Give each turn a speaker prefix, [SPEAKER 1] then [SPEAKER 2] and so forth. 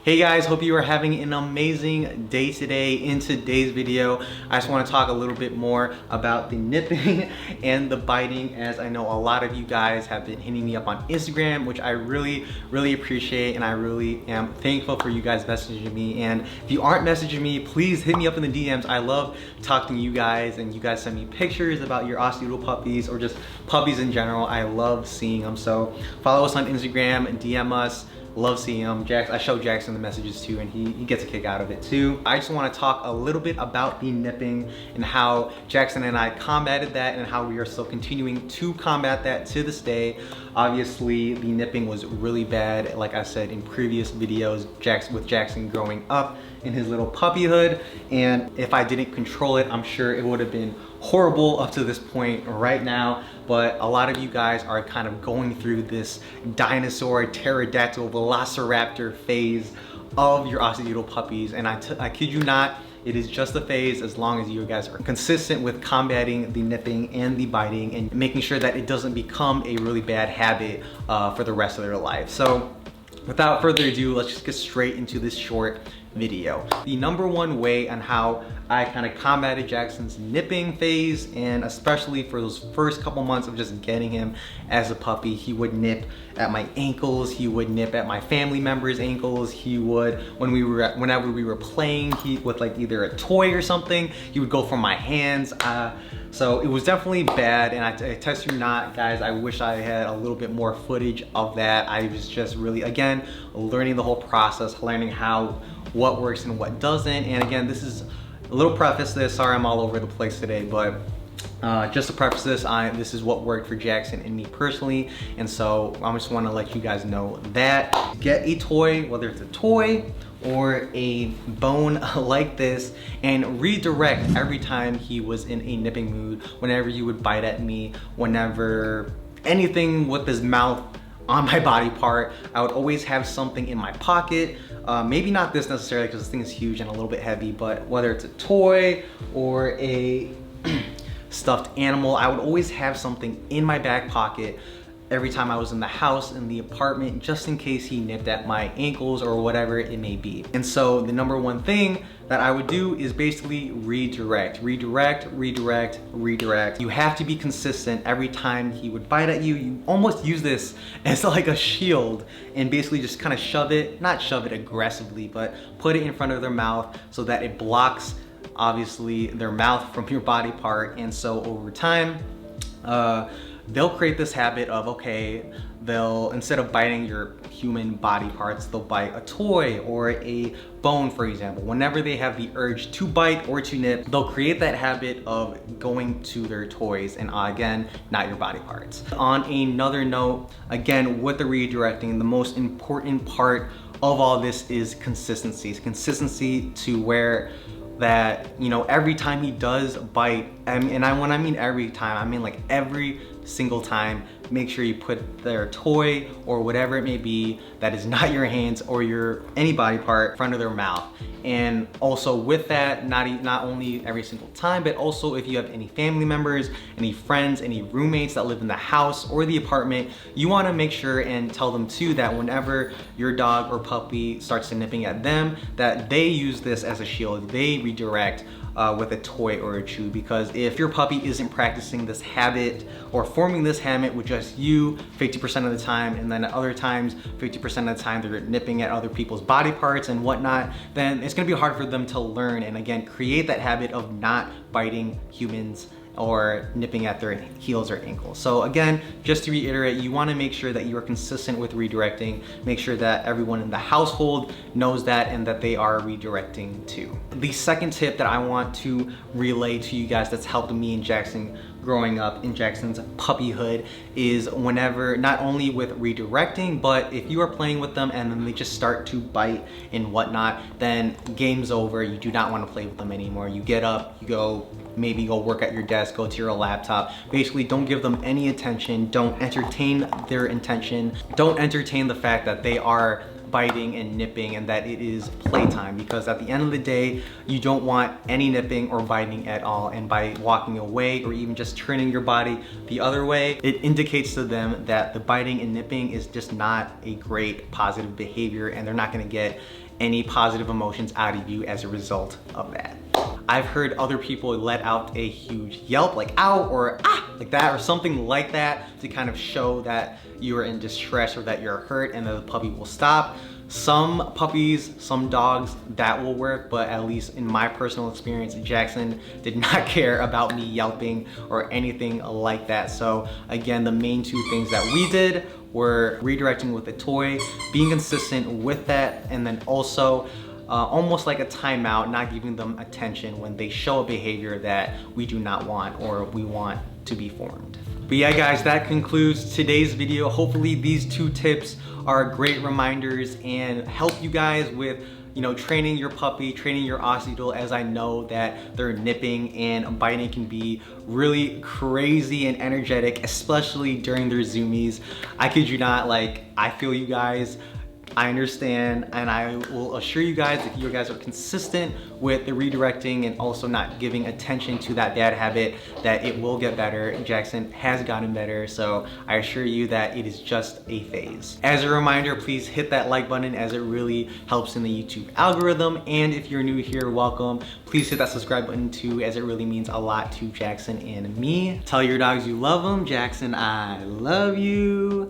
[SPEAKER 1] Hey guys, hope you are having an amazing day today. In today's video, I just want to talk a little bit more about the nipping and the biting, as I know a lot of you guys have been hitting me up on Instagram, which I really appreciate, and I really am thankful for you guys messaging me. And if you aren't messaging me, please hit me up in the DMs. I love talking to you guys, and you guys send me pictures about your Aussie Doodle puppies or just puppies in general. I love seeing them. So follow us on Instagram and DM us. Love seeing him. I show Jackson the messages too, and he gets a kick out of it too. I just want to talk a little bit about the nipping and how Jackson and I combated that and how we are still continuing to combat that to this day. Obviously, the nipping was really bad, like I said in previous videos, with Jackson growing up in his little puppyhood, and if I didn't control it, I'm sure it would have been horrible up to this point right now. But a lot of you guys are kind of going through this dinosaur, pterodactyl, velociraptor phase of your Aussie Doodle puppies, and I kid you not, it is just a phase as long as you guys are consistent with combating the nipping and the biting and making sure that it doesn't become a really bad habit for the rest of their life. So without further ado, let's just get straight into this short video. The number one way on how I kind of combated Jackson's nipping phase, and especially for those first couple months of just getting him as a puppy, he would nip at my ankles, he would nip at my family members' ankles, he would, whenever we were playing with like either a toy or something, he would go for my hands. So it was definitely bad, and I test you not, guys, I wish I had a little bit more footage of that. I was just really, again, learning the whole process, learning what works and what doesn't. And again, this is a little preface to this. Sorry I'm all over the place today, but just to preface this, this is what worked for Jackson and me personally, and so I just want to let you guys know that. Get a toy, whether it's a toy or a bone like this, and redirect every time he was in a nipping mood, whenever you would bite at me, whenever anything with his mouth on my body part. I would always have something in my pocket. Maybe not this necessarily, because this thing is huge and a little bit heavy, but whether it's a toy or a stuffed animal, I would always have something in my back pocket every time I was in the house, in the apartment, just in case he nipped at my ankles or whatever it may be. And so the number one thing that I would do is basically redirect. You have to be consistent every time he would bite at you. You almost use this as like a shield and basically just kind of shove it, not shove it aggressively, but put it in front of their mouth so that it blocks, obviously, their mouth from your body part. And so over time, they'll create this habit of, okay, instead of biting your human body parts, they'll bite a toy or a bone, for example. Whenever they have the urge to bite or to nip, they'll create that habit of going to their toys, and again, not your body parts. On another note, again, with the redirecting, the most important part of all this is consistency. Consistency to where that, you know, every time he does bite, and when I mean every time, I mean like every single time, make sure you put their toy or whatever it may be that is not your hands or any body part in front of their mouth. And also with that, not only every single time, but also if you have any family members, any friends, any roommates that live in the house or the apartment, you want to make sure and tell them too that whenever your dog or puppy starts nipping at them, that they use this as a shield, they redirect with a toy or a chew. Because if your puppy isn't practicing this habit or forming this habit with just you 50% of the time, and then at other times 50% of the time they're nipping at other people's body parts and whatnot, then it's going to be hard for them to learn and again create that habit of not biting humans or nipping at their heels or ankles. So again, just to reiterate, you want to make sure that you are consistent with redirecting. Make sure that everyone in the household knows that and that they are redirecting too. The second tip that I want to relay to you guys that's helped me and Jackson growing up in Jackson's puppyhood is whenever, not only with redirecting, but if you are playing with them and then they just start to bite and whatnot, then game's over. You do not want to play with them anymore. You get up, you go, maybe go work at your desk, go to your laptop. Basically, don't give them any attention. Don't entertain their intention. Don't entertain the fact that they are biting and nipping and that it is playtime, because at the end of the day, you don't want any nipping or biting at all. And by walking away or even just turning your body the other way, it indicates to them that the biting and nipping is just not a great positive behavior, and they're not going to get any positive emotions out of you as a result of that. I've heard other people let out a huge yelp, like ow or ah, like that, or something like that, to kind of show that you are in distress or that you're hurt, and the puppy will stop. Some puppies, some dogs, that will work, but at least in my personal experience, Jackson did not care about me yelping or anything like that. So again, the main two things that we did were redirecting with a toy, being consistent with that, and then also almost like a timeout, not giving them attention when they show a behavior that we do not want or we want to be formed. But yeah guys, that concludes today's video. Hopefully these 2 tips are great reminders and help you guys with, you know, training your puppy, training your Aussie Doodle, as I know that their nipping and biting can be really crazy and energetic, especially during their zoomies. I kid you not, like, I feel you guys. I understand, and I will assure you guys, if you guys are consistent with the redirecting and also not giving attention to that bad habit, that it will get better. Jackson has gotten better, so I assure you that it is just a phase. As a reminder, please hit that like button, as it really helps in the YouTube algorithm. And if you're new here, welcome. Please hit that subscribe button too, as it really means a lot to Jackson and me. Tell your dogs you love them. Jackson, I love you.